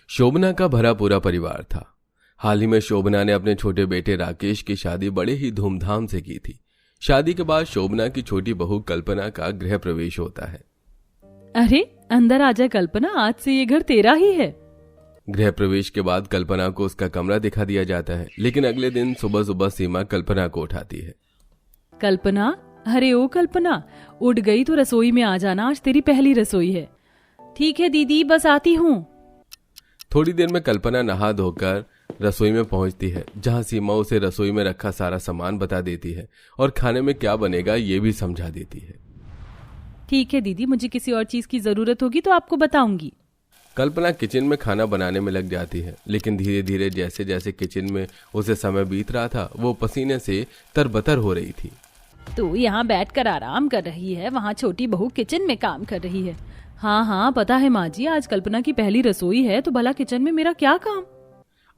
शोभना का भरा पूरा परिवार था। हाल ही में शोभना ने अपने छोटे बेटे राकेश की शादी बड़े ही धूमधाम से की थी। शादी के बाद शोभना की छोटी बहू कल्पना का गृह प्रवेश होता है। अरे अंदर आजा कल्पना, आज से ये घर तेरा ही है। गृह प्रवेश के बाद कल्पना को उसका कमरा दिखा दिया जाता है, लेकिन अगले दिन सुबह सुबह सीमा कल्पना को उठाती है। कल्पना, अरे ओ कल्पना, उठ गई तो रसोई में आ जाना, आज तेरी पहली रसोई है। ठीक है दीदी, बस आती हूँ। थोड़ी देर में कल्पना नहा धोकर रसोई में पहुंचती है, जहां सीमा उसे रसोई में रखा सारा सामान बता देती है और खाने में क्या बनेगा ये भी समझा देती है। ठीक है दीदी, मुझे किसी और चीज की जरूरत होगी तो आपको बताऊंगी। कल्पना किचन में खाना बनाने में लग जाती है, लेकिन धीरे धीरे जैसे जैसे किचन में उसे समय बीत रहा था वो पसीने से तरबतर हो रही थी। तू यहाँ बैठकर आराम कर रही है, वहाँ छोटी बहू किचन में काम कर रही है। हाँ हाँ पता है माँ जी, आज कल्पना की पहली रसोई है तो भला किचन में मेरा क्या काम।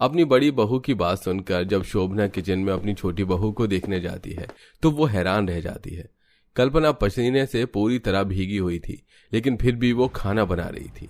अपनी बड़ी बहू की बात सुनकर जब शोभना किचन में अपनी छोटी बहू को देखने जाती है तो वो हैरान रह जाती है। कल्पना पसीने से पूरी तरह भीगी हुई थी, लेकिन फिर भी वो खाना बना रही थी।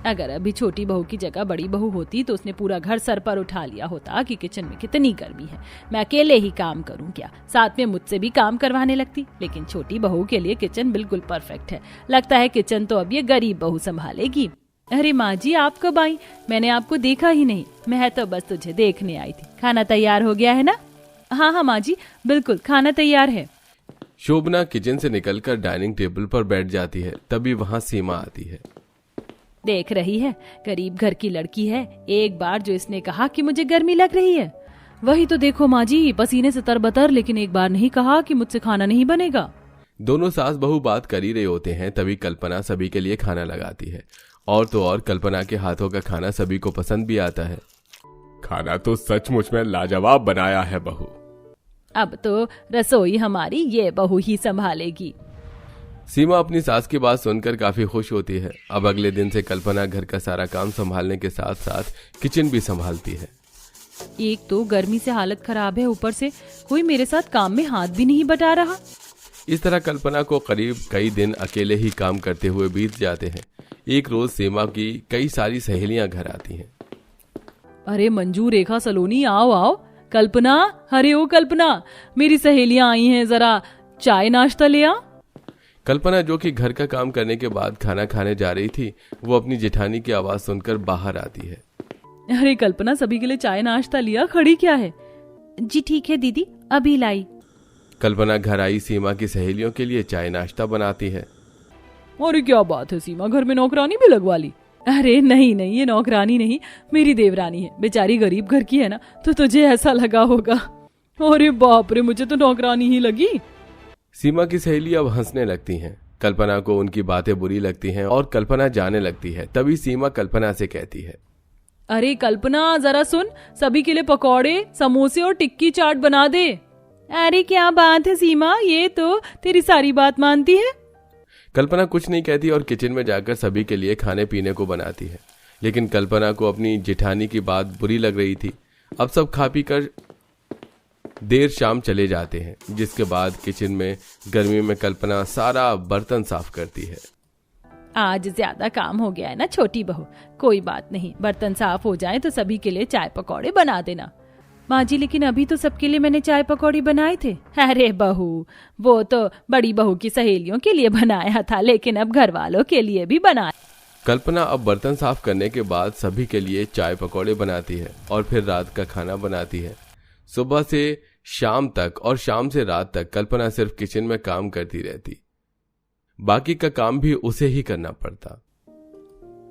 अगर अभी छोटी बहू की जगह बड़ी बहू होती तो उसने पूरा घर सर पर उठा लिया होता कि किचन में कितनी गर्मी है, मैं अकेले ही काम करूं क्या, साथ में मुझसे भी काम करवाने लगती। लेकिन छोटी बहू के लिए किचन बिल्कुल परफेक्ट है। लगता है किचन तो अब ये गरीब बहू संभालेगी। अरे माँ जी, आप कब आई? मैंने आपको देखा ही नहीं। मैं तो बस तुझे देखने आई थी। खाना तैयार हो गया है ना? हाँ हाँ माँ जी, बिल्कुल खाना तैयार है। शोभना किचन से निकलकर डाइनिंग टेबल पर बैठ जाती है, तभी वहाँ सीमा आती है। देख रही है, गरीब घर की लड़की है, एक बार जो इसने कहा कि मुझे गर्मी लग रही है, वही तो देखो माँ जी, पसीने से तरबतर, लेकिन एक बार नहीं कहा कि मुझसे खाना नहीं बनेगा। दोनों सास बहू बात कर ही रहे होते हैं, तभी कल्पना सभी के लिए खाना लगाती है। और तो और कल्पना के हाथों का खाना सभी को पसंद भी आता है। खाना तो सचमुच में लाजवाब बनाया है बहू। अब तो रसोई हमारी ये बहू ही संभालेगी। सीमा अपनी सास की बात सुनकर काफी खुश होती है। अब अगले दिन से कल्पना घर का सारा काम संभालने के साथ साथ किचन भी संभालती है। एक तो गर्मी से हालत खराब है, ऊपर से कोई मेरे साथ काम में हाथ भी नहीं बटा रहा। इस तरह कल्पना को करीब कई दिन अकेले ही काम करते हुए बीत जाते हैं। एक रोज सीमा की कई सारी सहेलियां घर आती हैं। अरे मंजू, रेखा, सलोनी, आओ आओ। कल्पना, अरे ओ कल्पना, मेरी सहेलियां आई हैं, जरा चाय नाश्ता ले आ। कल्पना, जो कि घर का काम करने के बाद खाना खाने जा रही थी, वो अपनी जेठानी की आवाज सुनकर बाहर आती है। अरे कल्पना, सभी के लिए चाय नाश्ता लिया, खड़ी क्या है? जी ठीक है दीदी, अभी लाई। कल्पना घर आई सीमा की सहेलियों के लिए चाय नाश्ता बनाती है। अरे क्या बात है सीमा, घर में नौकरानी भी लगवा ली? अरे नहीं नहीं, ये नौकरानी नहीं, मेरी देवरानी है। बेचारी गरीब घर की है ना, तो तुझे ऐसा लगा होगा। अरे बाप रे, मुझे तो नौकरानी ही लगी। सीमा की सहेली अब हंसने लगती हैं। कल्पना को उनकी बातें बुरी लगती हैं और कल्पना जाने लगती है। तभी सीमा कल्पना से कहती है, अरे कल्पना जरा सुन, सभी के लिए पकौड़े, समोसे और टिक्की चाट बना दे। अरे क्या बात है सीमा, ये तो तेरी सारी बात मानती है। कल्पना कुछ नहीं कहती और किचन में जाकर सभी के लिए खाने पीने को बनाती है। लेकिन कल्पना को अपनी जेठानी की बात बुरी लग रही थी। अब सब खा पी कर देर शाम चले जाते हैं, जिसके बाद किचन में गर्मी में कल्पना सारा बर्तन साफ करती है। आज ज्यादा काम हो गया है ना छोटी बहू, कोई बात नहीं, बर्तन साफ हो जाए तो सभी के लिए चाय पकौड़े बना देना। माँ जी, लेकिन अभी तो सबके लिए मैंने चाय पकौड़ी बनाए थे। अरे बहू, वो तो बड़ी बहू की सहेलियों के लिए बनाया था, लेकिन अब घर वालों के लिए भी बनाया। कल्पना अब बर्तन साफ करने के बाद सभी के लिए चाय पकौड़े बनाती है और फिर रात का खाना बनाती है। सुबह से शाम तक और शाम से रात तक कल्पना सिर्फ किचन में काम करती रहती। बाकी का काम भी उसे ही करना पड़ता।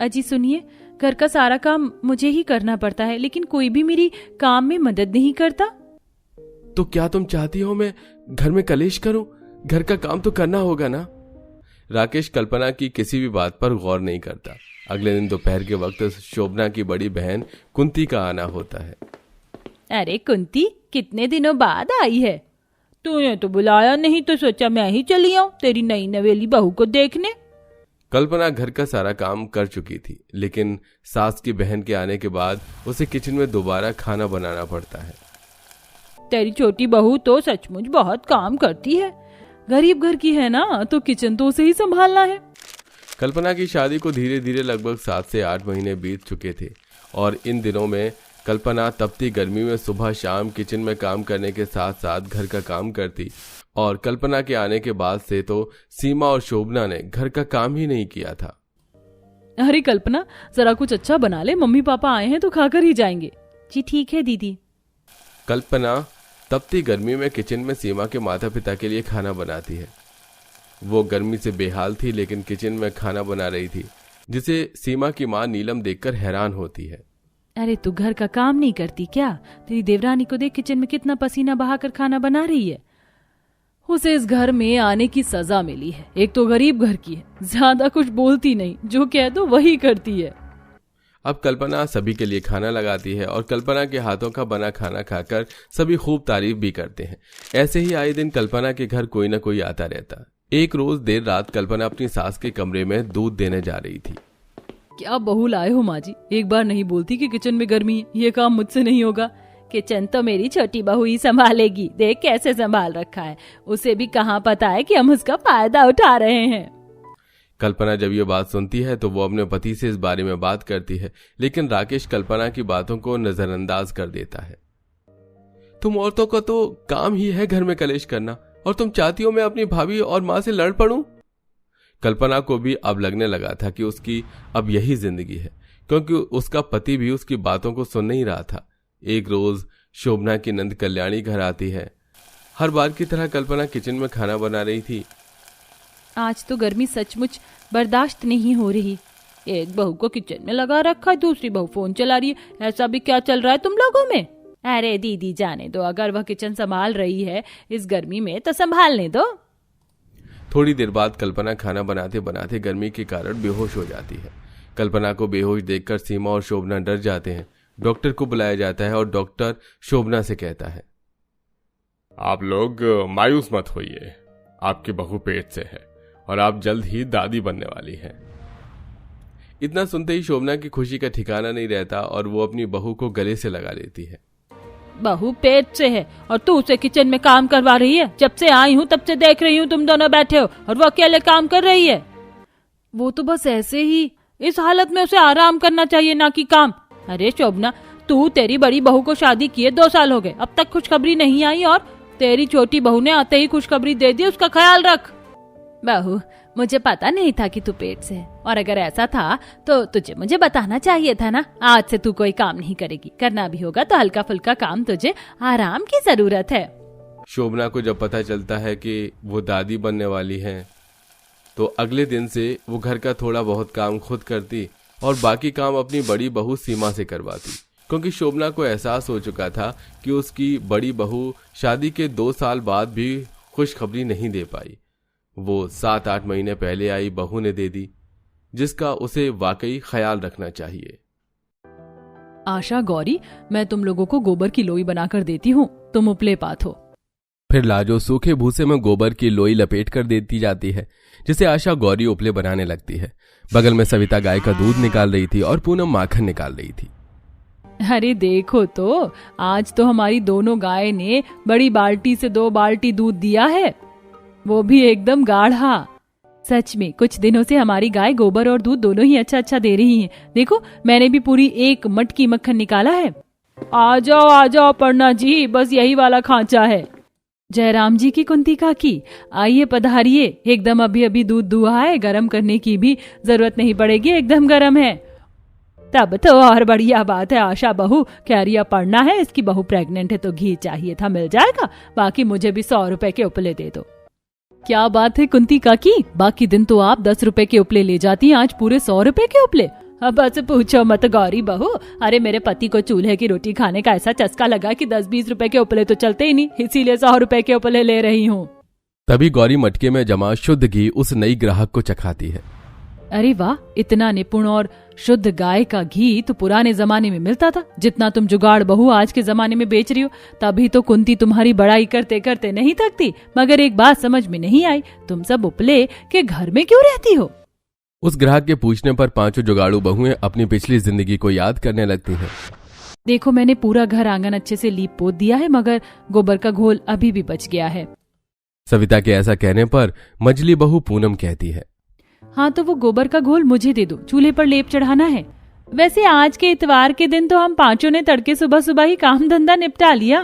अजी सुनिए, घर का सारा काम मुझे ही करना पड़ता है, लेकिन कोई भी मेरी काम में मदद नहीं करता। तो क्या तुम चाहती हो मैं घर में कलेश करूं? घर का काम तो करना होगा ना। राकेश कल्पना की किसी भी बात पर गौर नहीं करता। अगले दिन दोपहर के वक्त शोभना की बड़ी बहन कुंती का आना होता है। अरे कुंती, कितने दिनों बाद आई है? तूने तो बुलाया नहीं तो सोचा मैं ही चली आऊं तेरी नई नवेली बहू को देखने। कल्पना घर का सारा काम कर चुकी थी, लेकिन सास की बहन के आने के बाद उसे किचन में दोबारा खाना बनाना पड़ता है। तेरी छोटी बहू तो सचमुच बहुत काम करती है। गरीब घर की है ना, तो किचन तो उसे ही संभालना है। कल्पना की शादी को धीरे धीरे लगभग 7 से 8 महीने बीत चुके थे और इन दिनों में कल्पना तपती गर्मी में सुबह शाम किचन में काम करने के साथ साथ घर का काम करती और कल्पना के आने के बाद से तो सीमा और शोभना ने घर का काम ही नहीं किया था। अरे कल्पना, जरा कुछ अच्छा बना ले, मम्मी पापा आए हैं तो खाकर ही जाएंगे। जी ठीक है दीदी। कल्पना तपती गर्मी में किचन में सीमा के माता पिता के लिए खाना बनाती है। वो गर्मी से बेहाल थी लेकिन किचन में खाना बना रही थी, जिसे सीमा की मां नीलम देखकर हैरान होती है। अरे तू घर का काम नहीं करती क्या? तेरी देवरानी को देख किचन में कितना पसीना बहाकर खाना बना रही है। उसे इस घर में आने की सजा मिली है। एक तो गरीब घर की है, ज्यादा कुछ बोलती नहीं, जो कह दो वही करती है। अब कल्पना सभी के लिए खाना लगाती है और कल्पना के हाथों का बना खाना खाकर सभी खूब तारीफ भी करते हैं। ऐसे ही आए दिन कल्पना के घर कोई न कोई आता रहता। एक रोज देर रात कल्पना अपनी सास के कमरे में दूध देने जा रही थी। क्या बहू लाए हो माँ जी? एक बार नहीं बोलती कि किचन में गर्मी है, ये काम मुझसे नहीं होगा। किचन तो मेरी छोटी बहू ही संभालेगी, देख कैसे संभाल रखा है। उसे भी कहाँ पता है कि हम उसका फायदा उठा रहे हैं। कल्पना जब ये बात सुनती है तो वो अपने पति से इस बारे में बात करती है, लेकिन राकेश कल्पना की बातों को नजरअंदाज कर देता है। तुम औरतों का तो काम ही है घर में कलेश करना, और तुम चाहती हो मैं अपनी भाभी और माँ से लड़ पड़ूं? कल्पना को भी अब लगने लगा था कि उसकी अब यही जिंदगी है, क्योंकि उसका पति भी उसकी बातों को सुन नहीं रहा था। एक रोज शोभना की नंद कल्याणी घर आती है। हर बार की तरह कल्पना किचन में खाना बना रही थी। आज तो गर्मी सचमुच बर्दाश्त नहीं हो रही। एक बहू को किचन में लगा रखा है, दूसरी बहू फोन चला रही है। ऐसा भी क्या चल रहा है तुम लोगों में? अरे दीदी जाने दो, अगर वह किचन संभाल रही है इस गर्मी में तो संभालने दो। थोड़ी देर बाद कल्पना खाना बनाते बनाते गर्मी के कारण बेहोश हो जाती है। कल्पना को बेहोश देखकर सीमा और शोभना डर जाते हैं। डॉक्टर को बुलाया जाता है और डॉक्टर शोभना से कहता है, आप लोग मायूस मत होइए, आपकी बहू पेट से है और आप जल्द ही दादी बनने वाली हैं। इतना सुनते ही शोभना की खुशी का ठिकाना नहीं रहता और वो अपनी बहू को गले से लगा लेती है। बहू पेट से है और तू उसे किचन में काम करवा रही है? जब से आई हूँ तब से देख रही हूँ तुम दोनों बैठे हो और वो अकेले काम कर रही है। वो तो बस ऐसे ही, इस हालत में उसे आराम करना चाहिए ना कि काम। अरे शोभना, तू तेरी बड़ी बहू को शादी किए 2 साल हो गए, अब तक खुशखबरी नहीं आई और तेरी छोटी बहू ने आते ही खुशखबरी दे दी। उसका ख्याल रख। बहू, मुझे पता नहीं था कि तू पेट से है, और अगर ऐसा था तो तुझे मुझे बताना चाहिए था ना। आज से तू कोई काम नहीं करेगी, करना भी होगा तो हल्का फुल्का काम, तुझे आराम की जरूरत है। शोभना को जब पता चलता है कि वो दादी बनने वाली हैं, तो अगले दिन से वो घर का थोड़ा बहुत काम खुद करती और बाकी काम अपनी बड़ी बहू सीमा से करवाती, क्योंकि शोभना को एहसास हो चुका था कि उसकी बड़ी बहू शादी के 2 साल बाद भी खुशखबरी नहीं दे पाई। वो 7-8 महीने पहले आई बहू ने दे दी, जिसका उसे वाकई ख्याल रखना चाहिए। आशा, गौरी, मैं तुम लोगों को गोबर की लोई बनाकर देती हूँ, तुम उपले पात हो। फिर लाजो सूखे भूसे में गोबर की लोई लपेट कर देती जाती है, जिसे आशा गौरी उपले बनाने लगती है। बगल में सविता गाय का दूध निकाल रही थी और पूनम माखन निकाल रही थी। अरे देखो तो, आज तो हमारी दोनों गाय ने बड़ी बाल्टी से 2 बाल्टी दूध दिया है, वो भी एकदम गाढ़ा। सच में कुछ दिनों से हमारी गाय गोबर और दूध दोनों ही अच्छा अच्छा दे रही हैं। देखो, मैंने भी पूरी 1 मटकी मक्खन निकाला है। आ जाओ पढ़ना जी, बस यही वाला खांचा है। जयराम जी की कुंती काकी, आइए पधारिए। एकदम अभी अभी दूध दुहा है, गर्म करने की भी जरूरत नहीं पड़ेगी, एकदम गर्म है। तब तो और बढ़िया बात है। आशा बहू कह रही है पढ़ना है, इसकी बहू प्रेग्नेंट है तो घी चाहिए था, मिल जाएगा। बाकी मुझे भी 100 रुपए के उपले दे दो। क्या बात है कुंती काकी, बाकी दिन तो आप 10 रुपए के उपले ले जाती हैं, आज पूरे 100 रुपए के उपले। अब बस पूछो मत गौरी बहू, अरे मेरे पति को चूल्हे की रोटी खाने का ऐसा चस्का लगा कि 10-20 रुपए के उपले तो चलते ही नहीं, इसीलिए 100 रुपए के उपले ले रही हूँ। तभी गौरी मटके में जमा शुद्ध घी उस नई ग्राहक को चखाती है। अरे वाह, इतना निपुण और शुद्ध गाय का घी तो पुराने जमाने में मिलता था, जितना तुम जुगाड़ बहू आज के जमाने में बेच रही हो। तभी तो कुंती तुम्हारी बड़ाई करते करते नहीं थकती। मगर एक बात समझ में नहीं आई, तुम सब उपले के घर में क्यों रहती हो? उस ग्राहक के पूछने पर 5 जुगाड़ू बहुएं अपनी पिछली जिंदगी को याद करने लगती हैं। देखो, मैंने पूरा घर आंगन अच्छे से लीप पोत दिया है, मगर गोबर का घोल अभी भी बच गया है। सविता के ऐसा कहने पर मजली बहू पूनम कहती है, हाँ तो वो गोबर का घोल मुझे दे दो, चूल्हे पर लेप चढ़ाना है। वैसे आज के इतवार के दिन तो हम पांचों ने तड़के सुबह सुबह ही काम धंधा निपटा लिया।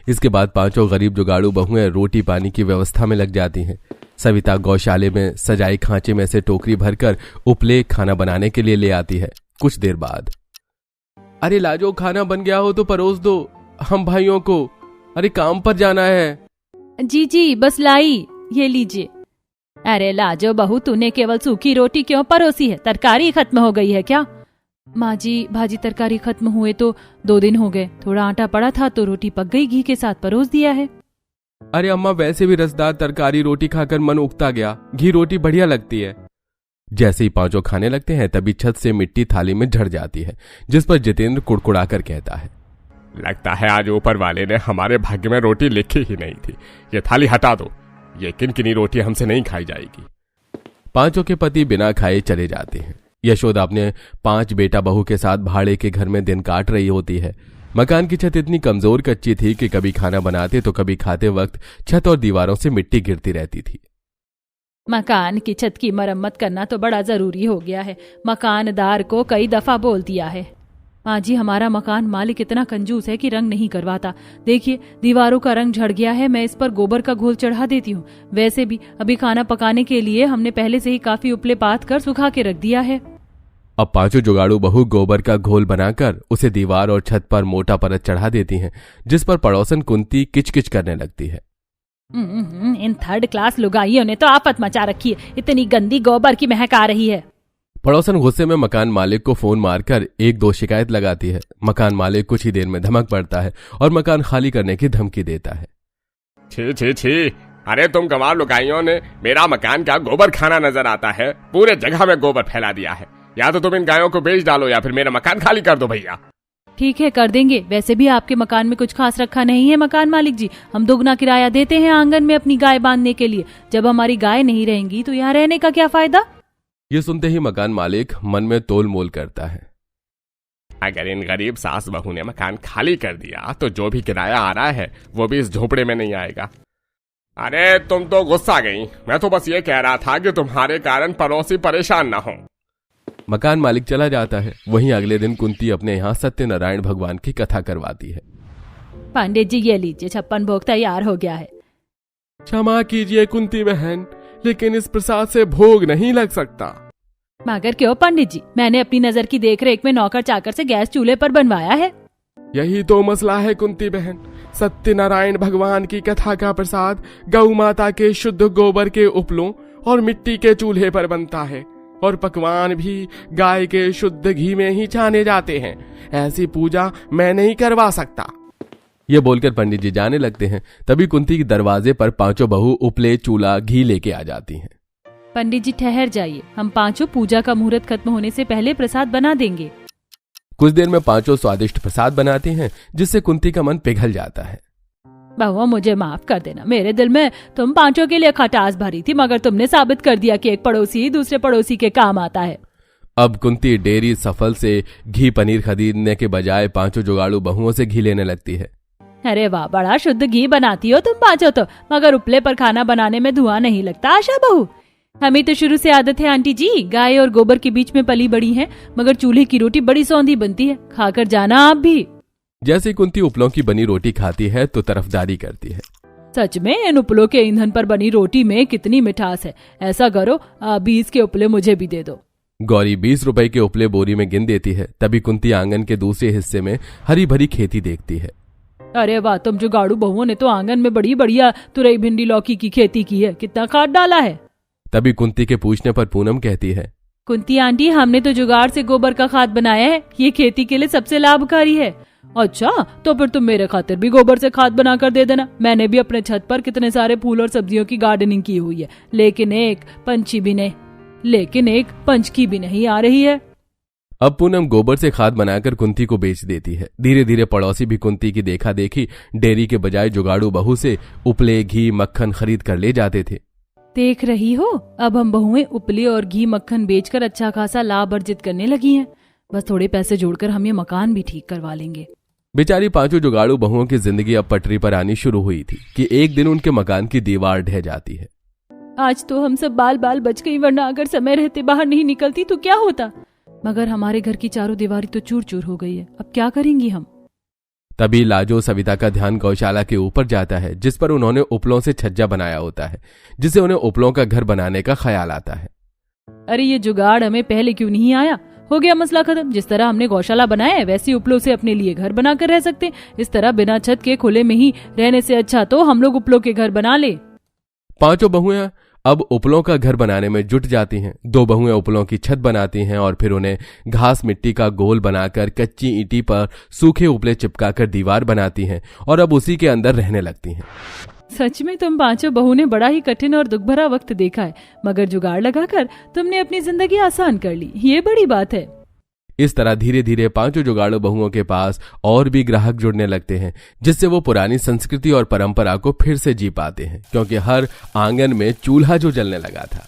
इसके बाद पांचों गरीब जुगाड़ू बहुएं रोटी पानी की व्यवस्था में लग जाती हैं। सविता गौशाले में सजाई खांचे में से टोकरी भरकर उपले खाना बनाने के लिए ले आती है। कुछ देर बाद, अरे लाजो, खाना बन गया हो तो परोस दो हम भाइयों को, अरे काम पर जाना है। जी जी बस लाई, ये लीजिए। अरे लाजो बहू, तूने केवल सूखी रोटी क्यों परोसी है? तरकारी खत्म हो गई है क्या? माँ जी, भाजी तरकारी खत्म हुए तो 2 दिन हो गए, थोड़ा आटा पड़ा था तो रोटी पक गई, घी के साथ परोस दिया है। अरे अम्मा, वैसे भी रसदार तरकारी रोटी खाकर मन उगता गया, घी रोटी बढ़िया लगती है। जैसे ही पांचों खाने लगते हैं तभी छत से मिट्टी थाली में झड़ जाती है, जिस पर जितेंद्र कुड़कुड़ाकर कहता है, लगता है आज ऊपर वाले ने हमारे भाग्य में रोटी लिखी ही नहीं थी। ये थाली हटा दो, ये किनकिनी रोटी हमसे नहीं खाई जाएगी। पांचों के पति बिना खाए चले जाते हैं। यशोदा अपने 5 बेटा बहू के साथ भाड़े के घर में दिन काट रही होती है। मकान की छत इतनी कमजोर कच्ची थी कि कभी खाना बनाते तो कभी खाते वक्त छत और दीवारों से मिट्टी गिरती रहती थी। मकान की छत की मरम्मत करना तो बड़ा जरूरी हो गया है। मकानदार को कई दफा बोल दिया है। माँ जी, हमारा मकान मालिक इतना कंजूस है कि रंग नहीं करवाता। देखिए, दीवारों का रंग झड़ गया है, मैं इस पर गोबर का घोल चढ़ा देती हूँ। वैसे भी अभी खाना पकाने के लिए हमने पहले से ही काफी उपले पात कर सुखा के रख दिया है। अब पांचों जुगाड़ू बहू गोबर का घोल बनाकर उसे दीवार और छत पर मोटा परत चढ़ा देती हैं, जिस पर पड़ोसन कुंती किचकिच करने लगती है। इन 3rd क्लास लुगाइयों ने तो आफत मचा रखी है, इतनी गंदी गोबर की महक आ रही है। पड़ोसन गुस्से में मकान मालिक को फोन मारकर 1-2 शिकायत लगाती है। मकान मालिक कुछ ही देर में धमक पड़ता है और मकान खाली करने की धमकी देता है। छी छी छी, अरे तुम गंवार लुगाइयों ने मेरा मकान का गोबर खाना नजर आता है, पूरे जगह में गोबर फैला दिया है। या तो तुम इन गायों को बेच डालो या फिर मेरा मकान खाली कर दो भैया। ठीक है, कर देंगे। वैसे भी आपके मकान में कुछ खास रखा नहीं है मकान मालिक जी, हम दोगुना किराया देते हैं आंगन में अपनी गाय बांधने के लिए। जब हमारी गाय नहीं रहेंगी तो यहाँ रहने का क्या फायदा? ये सुनते ही मकान मालिक मन में तोल मोल करता है। अगर इन गरीब सास बहू ने मकान खाली कर दिया तो जो भी किराया आ रहा है वो भी इस झोपड़े में नहीं आएगा। अरे तुम तो गुस्सा गई, मैं तो बस ये कह रहा था कि तुम्हारे कारण पड़ोसी परेशान ना हो। मकान मालिक चला जाता है। वहीं अगले दिन कुंती अपने यहाँ सत्यनारायण भगवान की कथा करवाती है। पंडित जी, ये लीजिए, 56 भोग तैयार हो गया है। क्षमा कीजिए कुंती बहन, लेकिन इस प्रसाद से भोग नहीं लग सकता। मगर क्यों पंडित जी? मैंने अपनी नजर की देखरेख में नौकर चाकर से गैस चूल्हे पर बनवाया है। यही तो मसला है कुंती बहन। सत्यनारायण भगवान की कथा का प्रसाद गौ माता के शुद्ध गोबर के उपलों और मिट्टी के चूल्हे पर बनता है, और पकवान भी गाय के शुद्ध घी में ही छाने जाते हैं। ऐसी पूजा मैं नहीं करवा सकता। ये बोलकर पंडित जी जाने लगते हैं। तभी कुंती के दरवाजे पर पांचों बहू उपले, चूल्हा, घी लेके आ जाती हैं। पंडित जी ठहर जाइए, हम पांचों पूजा का मुहूर्त खत्म होने से पहले प्रसाद बना देंगे। कुछ देर में पांचों स्वादिष्ट प्रसाद बनाते हैं, जिससे कुंती का मन पिघल जाता है। बहुआ, मुझे माफ कर देना। मेरे दिल में तुम पांचों के लिए खटास भरी थी, मगर तुमने साबित कर दिया कि एक पड़ोसी ही दूसरे पड़ोसी के काम आता है। अब कुंती डेयरी सफल से घी पनीर खरीदने के बजाय पांचों जुगाड़ू बहुओं से घी लेने लगती है। अरे वाह, बड़ा शुद्ध घी बनाती हो तुम पांचों तो, मगर उपले पर खाना बनाने में धुआं नहीं लगता आशा बहू? हमें तो शुरू से आदत है आंटी जी, गाय और गोबर के बीच में पली बड़ी है, मगर चूल्हे की रोटी बड़ी सौंधी बनती है, खाकर जाना आप भी। जैसे कुंती उपलों की बनी रोटी खाती है तो तरफदारी करती है। सच में इन उपलों के ईंधन पर बनी रोटी में कितनी मिठास है। ऐसा करो, 20 के उपले मुझे भी दे दो। गौरी 20 रुपए के उपले बोरी में गिन देती है। तभी कुंती आंगन के दूसरे हिस्से में हरी भरी खेती देखती है। अरे वाह, तुम जुगाड़ू बहुओं ने तो आंगन में बड़ी बढ़िया तुरई, भिंडी, लौकी की खेती की है। कितना खाद डाला है? तभी कुंती के पूछने पर पूनम कहती है, कुंती आंटी, हमने तो जुगाड़ से गोबर का खाद बनाया है, ये खेती के लिए सबसे लाभकारी है। अच्छा, तो फिर तुम मेरे खातिर भी गोबर से खाद बना कर दे देना। मैंने भी अपने छत पर कितने सारे फूल और सब्जियों की गार्डनिंग की हुई है, लेकिन एक पंछी भी नहीं आ रही है। अब पूनम गोबर से खाद बनाकर कुंती को बेच देती है। धीरे धीरे पड़ोसी भी कुंती की देखा देखी डेयरी के बजाय जुगाड़ू बहू से उपले, घी, मक्खन खरीद कर ले जाते थे। देख रही हो, अब हम बहुएं उपले और घी मक्खन बेचकर अच्छा खासा लाभ अर्जित करने लगी हैं। बस थोड़े पैसे जोड़कर हम ये मकान भी ठीक करवा लेंगे। बेचारी पांचों जुगाड़ू बहुओं की जिंदगी अब पटरी पर आनी शुरू हुई थी कि एक दिन उनके मकान की दीवार ढह जाती है। आज तो हम सब बाल बाल बच गई, वरना अगर समय रहते बाहर नहीं निकलती तो क्या होता। मगर हमारे घर की चारों दीवारी तो चूर चूर हो गई है, अब क्या करेंगी हम। तभी लाजो सविता का ध्यान गौशाला के ऊपर जाता है, जिस पर उन्होंने उपलों से छज्जा बनाया होता है, जिससे उन्हें उपलों का घर बनाने का ख्याल आता है। अरे ये जुगाड़ हमें पहले क्यों नहीं आया। हो गया मसला खत्म। जिस तरह हमने गौशाला बनाया है वैसे उपलों से अपने लिए घर बनाकर रह सकते। इस तरह बिना छत के खुले में ही रहने से अच्छा तो हम लोग उपलों के घर बना ले। पांचों बहुएं अब उपलों का घर बनाने में जुट जाती हैं। दो बहुएं उपलों की छत बनाती हैं और फिर उन्हें घास मिट्टी का गोल बनाकर कच्ची ईंटी पर सूखे उपले चिपकाकर दीवार बनाती हैं और अब उसी के अंदर रहने लगती हैं। सच में तुम पांचों बहू ने बड़ा ही कठिन और दुख भरा वक्त देखा है, मगर जुगाड़ लगाकर तुमने अपनी जिंदगी आसान कर ली, ये बड़ी बात है। इस तरह धीरे धीरे पांचों जुगाड़ू बहुओं के पास और भी ग्राहक जुड़ने लगते हैं, जिससे वो पुरानी संस्कृति और परंपरा को फिर से जी पाते हैं, क्योंकि हर आंगन में चूल्हा जो जलने लगा था।